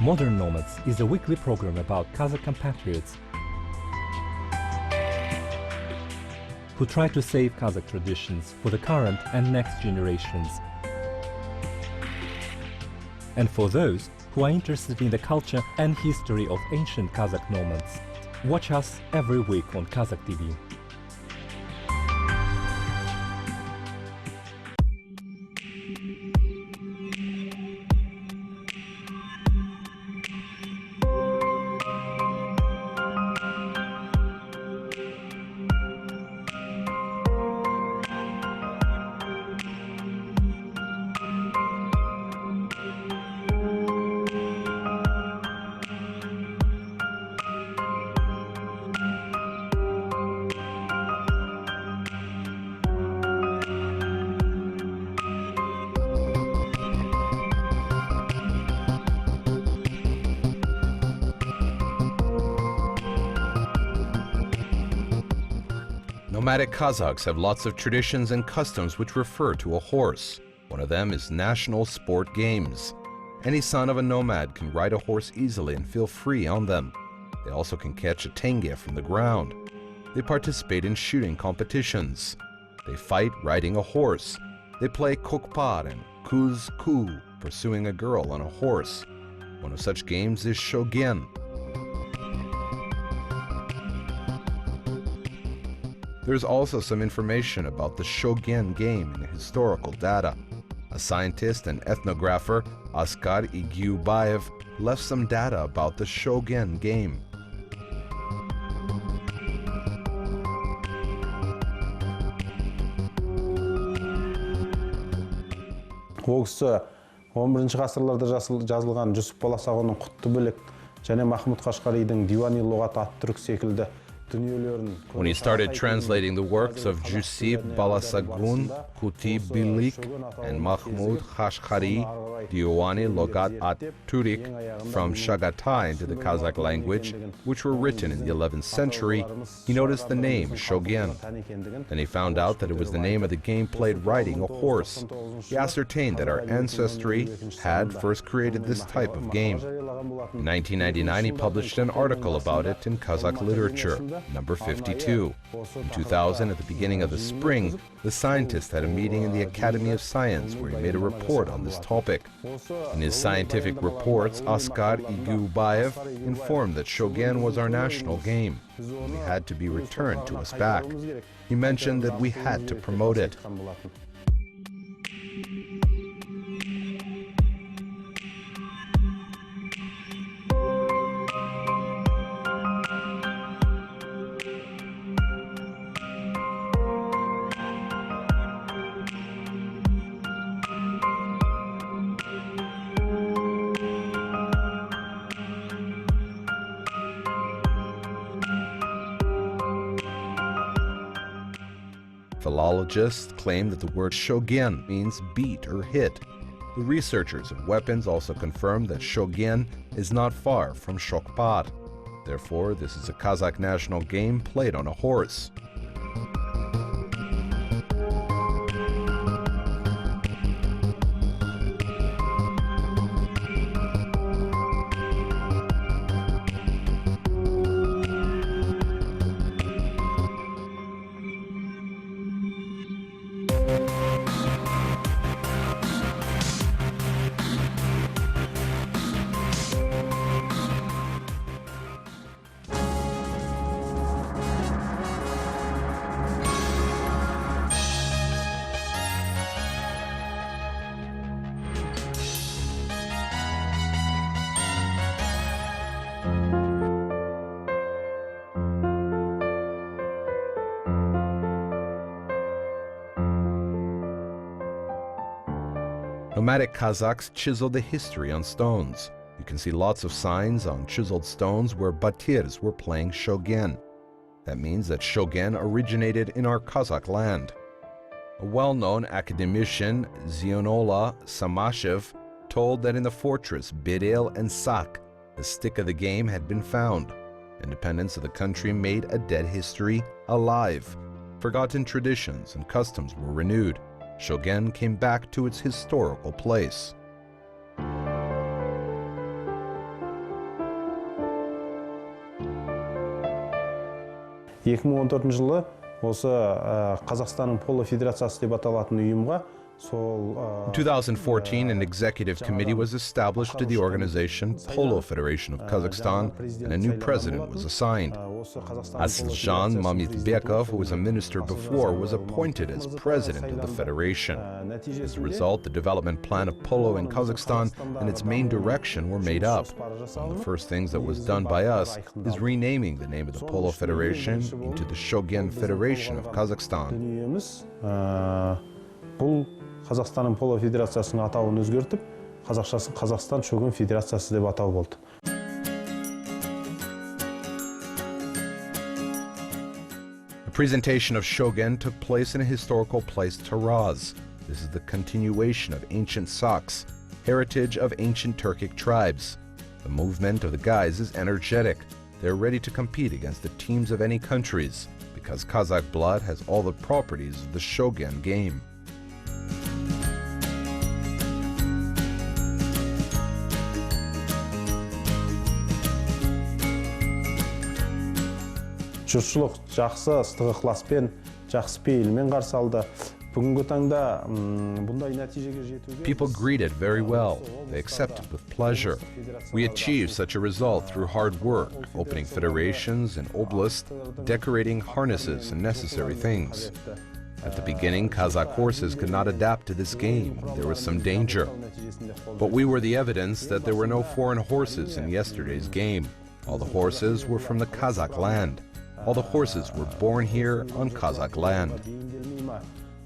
Modern Nomads is a weekly program about Kazakh compatriots who try to save Kazakh traditions for the current and next generations. And for those who are interested in the culture and history of ancient Kazakh nomads, watch us every week on Kazakh TV. Nomadic Kazakhs have lots of traditions and customs which refer to a horse. One of them is national sport games. Any son of a nomad can ride a horse easily and feel free on them. They also can catch a tenge from the ground. They participate in shooting competitions. They fight riding a horse. They play kokpar and kuz-ku, pursuing a girl on a horse. One of such games is shogen. There's also some information about the shogen game in historical data. A scientist and ethnographer, Askar Igyubayev, left some data about the shogen game. Ол кісі 11-ші ғасырларда жазылған Жүсіп Баласағұнның Құтты бөлек және Махмұд Қашқаридың Дивани лұғат атты түрік секілді. When he started translating the works of Jusip Balasagun, Kuti Bilik, and Mahmud Khashqari, Diwan-i Logat at-Turik, from Chagatai into the Kazakh language, which were written in the 11th century, he noticed the name shogen. Then he found out that it was the name of the game played riding a horse. He ascertained that our ancestry had first created this type of game. In 1999, he published an article about it in Kazakh literature, number 52. In 2000, at the beginning of the spring, the scientist had a meeting in the Academy of Science where he made a report on this topic. In his scientific reports, Askar Igyubayev informed that shogen was our national game, and we had to be returned to us back. He mentioned that we had to promote it. Philologists claim that the word shogen means beat or hit. The researchers of weapons also confirm that shogen is not far from shokpar. Therefore, this is a Kazakh national game played on a horse. Nomadic Kazakhs chisel the history on stones. You can see lots of signs on chiseled stones where batirs were playing shogen. That means that shogen originated in our Kazakh land. A well-known academician, Zionola Samashev, told that in the fortress Berel and Sak, the stick of the game had been found. Independence of the country made a dead history alive. Forgotten traditions and customs were renewed. Shogen came back to its historical place. 2014 жылы осы Қазақстанның поло федерациясы деп аталатын ұйымға In 2014, an executive committee was established to the organization Polo Federation of Kazakhstan, and a new president was assigned. Asyljan Mamytbekov, who was a minister before, was appointed as president of the federation. As a result, the development plan of polo in Kazakhstan and its main direction were made up. One of the first things that was done by us is renaming the name of the Polo Federation into the Shogun Federation of Kazakhstan. Қазақстанның поло федерациясының атауын өзгертіп, қазақшасын Қазақстан Шогун Федерациясы деп атау болды. The presentation of Shogun took place in a historical place, Taraz. This is the continuation of ancient Saksks, heritage of ancient Turkic tribes. The movement of the guys is energetic. They're ready to compete against the teams of any countries, because Kazakh blood has all the properties of the Shogun game. Жұртшылық жақсы ыстық ықыласпен, жақсы пейілмен қарсы алды. Бүгінгі таңда бұндай нәтижеге жетуге People greeted very well. They accepted with pleasure. We achieved such a result through hard work, opening federations and oblasts, decorating harnesses and necessary things. At the beginning, Kazakh horses could not adapt to this game. There was some danger. But we were the evidence that there were no foreign horses in yesterday's game. All the horses were from the Kazakh land. All the horses were born here on Kazakh land.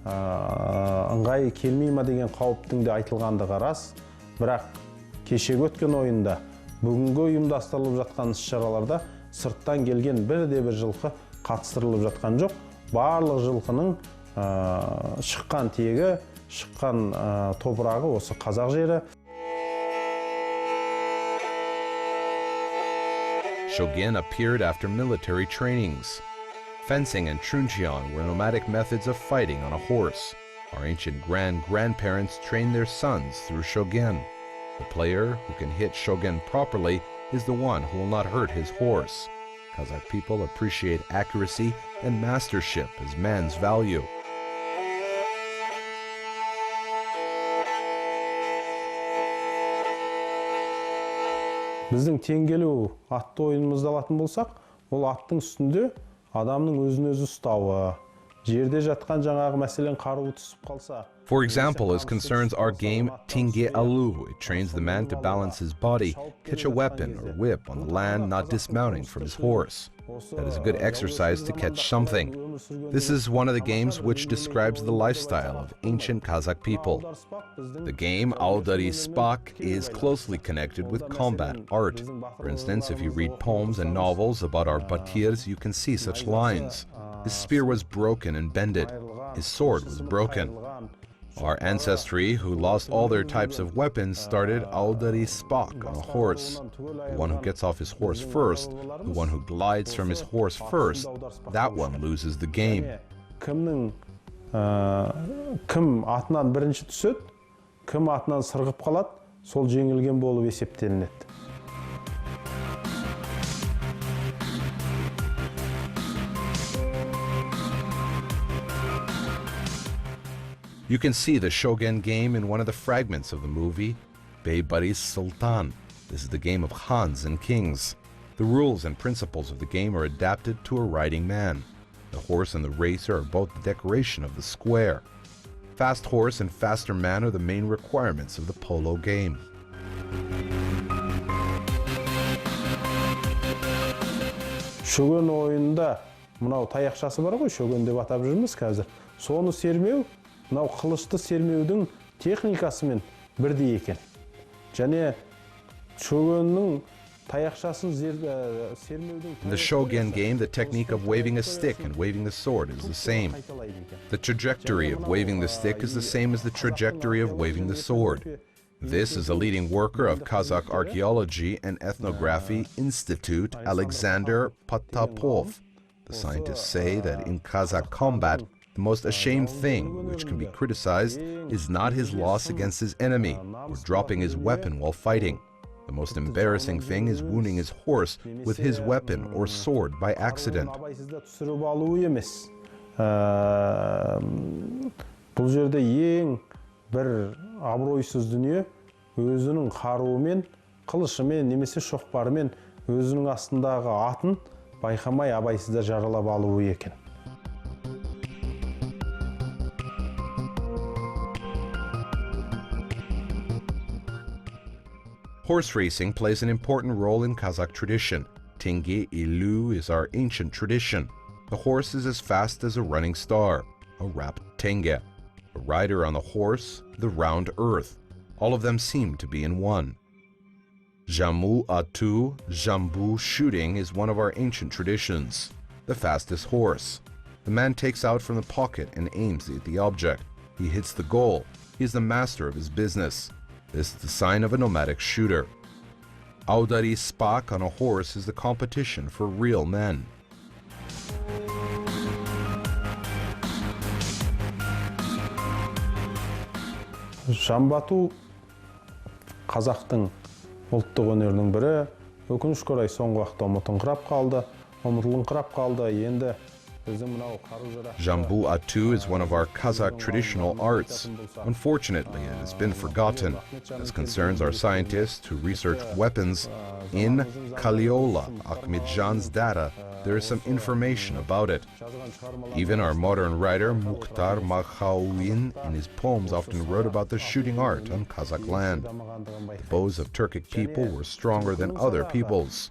Ыңғайы келмей ма деген қауіптің де айтылғандығы рас, бірақ кешегі өткен ойында бүгінгі ұйымдастырылып жатқан іс-шараларда сырттан келген бірде-бір жылқы қатыстырылып жатқан жоқ. Барлық жылқының шыққан тегі, шыққан топырағы осы қазақ жері. Shogun appeared after military trainings. Fencing and truncheon were nomadic methods of fighting on a horse. Our ancient grandparents trained their sons through Shogun. The player who can hit Shogun properly is the one who will not hurt his horse. Kazakh people appreciate accuracy and mastership as man's value. Біздің теңгелу атты ойынымызды алатын болсақ, ол аттың үстінде адамның өзін-өзі ұстауы, жерде жатқан жаңағы мәселен қаруы түсіп қалса. For example, as concerns our game Tenge Alu, it trains the man to balance his body, catch a weapon or whip on the land, not dismounting from his horse. That is a good exercise to catch something. This is one of the games which describes the lifestyle of ancient Kazakh people. The game Audari Spak is closely connected with combat art. For instance, if you read poems and novels about our Batirs, you can see such lines. His spear was broken and bended. His sword was broken. Our ancestry, who lost all their types of weapons, started Audari Spak on a horse. The one who gets off his horse first, the one who glides from his horse first, that one loses the game. Кім атынан бірінші түседі, кім атынан сырғып қалады, сол жеңілген болып есептелінеді. You can see the Shogun game in one of the fragments of the movie, Beybari's Sultan. This is the game of Khans and kings. The rules and principles of the game are adapted to a riding man. The horse and the racer are both the decoration of the square. Fast horse and faster man are the main requirements of the polo game. Shogun ойында мынау таяқшасы бар ғой, Shogun деп атап жүрміз қазір. Соны сермеу, мынау қылышты сермеудің техникасымен бірдей екен. Және Shogunның таяқшасын сермеудің In the Shogun game, the technique of waving a stick and waving the sword is the same. The trajectory of waving the stick is the same as the trajectory of waving the sword. This is a leading worker of Kazakh Archaeology and Ethnography Institute, Alexander Potapov. The scientists say that in Kazakh combat, the most ashamed thing which can be criticized is not his loss against his enemy or dropping his weapon while fighting. The most embarrassing thing is wounding his horse with his weapon or sword by accident. Абайсызда түсіріп алу емес. Бұл жерде ең бір абыройсыз дүние өзінің қаруымен, қылышымен немесе шоқпарымен өзінің астындағы атын байқамай абайсызда жаралап алуы екен. Horse racing plays an important role in Kazakh tradition. Tenge ilu is our ancient tradition. The horse is as fast as a running star, a rapt tenge. A rider on the horse, the round earth. All of them seem to be in one. Jamu atu, jambu shooting is one of our ancient traditions. The fastest horse. The man takes out from the pocket and aims at the object. He hits the goal. He is the master of his business. This is the sign of a nomadic shooter. Audari spak on a horse is the competition for real men. Жамбату қазақтың ұлттық өнерінің бірі, өкінішке орай соңғы уақытта ұмытылыңқырап қалды. Енді Jambu atu is one of our Kazakh traditional arts. Unfortunately, it has been forgotten. This concerns our scientists who research weapons. In Kaliola, Ahmedjan's data, there is some information about it. Even our modern writer Mukhtar Makhaouin in his poems often wrote about the shooting art on Kazakh land. The bows of Turkic people were stronger than other people's.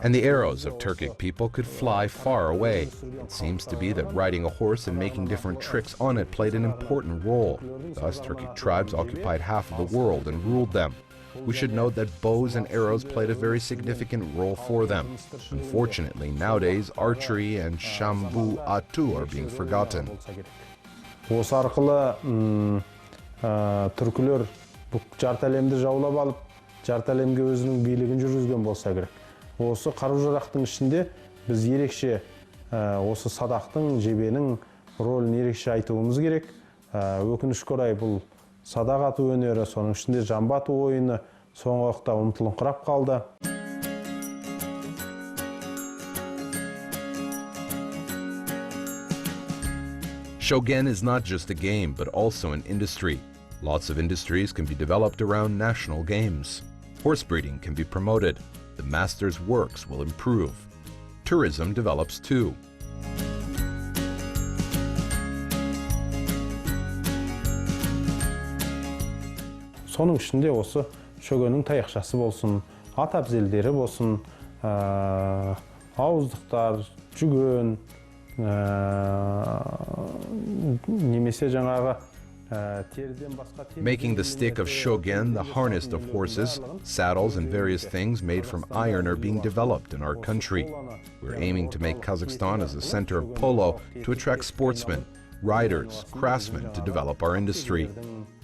And the arrows of Turkic people could fly far away. It seems to be that riding a horse and making different tricks on it played an important role. Thus, Turkic tribes occupied half of the world and ruled them. We should note that bows and arrows played a very significant role for them. Unfortunately, nowadays, archery and shambu atu are being forgotten. Осы арқылы түркілер жарты әлемді жаулап алып, жарты әлемге өзінің билігін жүргізген болса керек. Осы қару-жарақтың ішінде біз ерекше осы садақтың, жебенің рөлін ерекше айтуымыз керек. Өкінішке орай бұл садақ ату өнері, соның ішінде жамбы ату ойыны соңғы уақытта ұмытылыңқырап қалды. Shogun is not just a game, but also an industry. Lots of industries can be developed around national games. Horse breeding can be promoted. The master's works will improve. Tourism develops too. Соның ішінде осы шөгеннің таяқшасы болсын, ат әбзелдері болсын, ауыздықтар, жүген, немесе жаңағы теріден басқа... Making the stick of shogun, the harness of horses, saddles and various things made from iron are being developed in our country. We're aiming to make Kazakhstan as a center of polo to attract sportsmen, riders, craftsmen to develop our industry.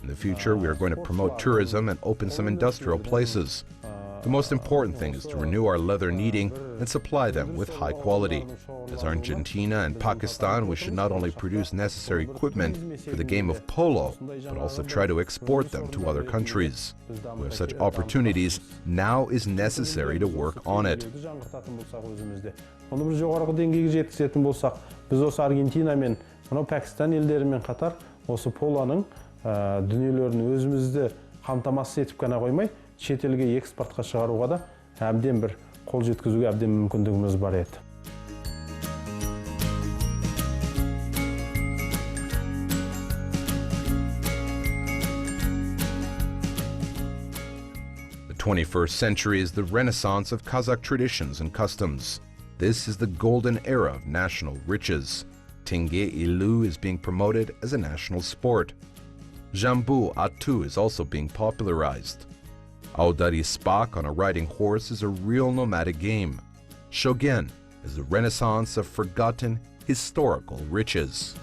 In the future, we are going to promote tourism and open some industrial places. The most important thing is to renew our leather kneading and supply them with high quality. As Argentina and Pakistan, we should not only produce necessary equipment for the game of polo, but also try to export them to other countries. With such opportunities, now is necessary to work on it. Оны бір жоғарғы деңгейге жеткізетін болсақ, біз осы Аргентина мен Пәкістан елдерімен қатар осы полоның дүниелерін өзімізді қамтамасыз етіп қана қоймай, шетелге экспортқа шығаруға да әбден бір қол жеткізуге әбден мүмкіндігіміз бар еді. The 21st century is the renaissance of Kazakh traditions and customs. This is the golden era of national riches. Tenge ilu is being promoted as a national sport. Jambu atu is also being popularized. Audari spak on a riding horse is a real nomadic game. Shogun is the renaissance of forgotten historical riches.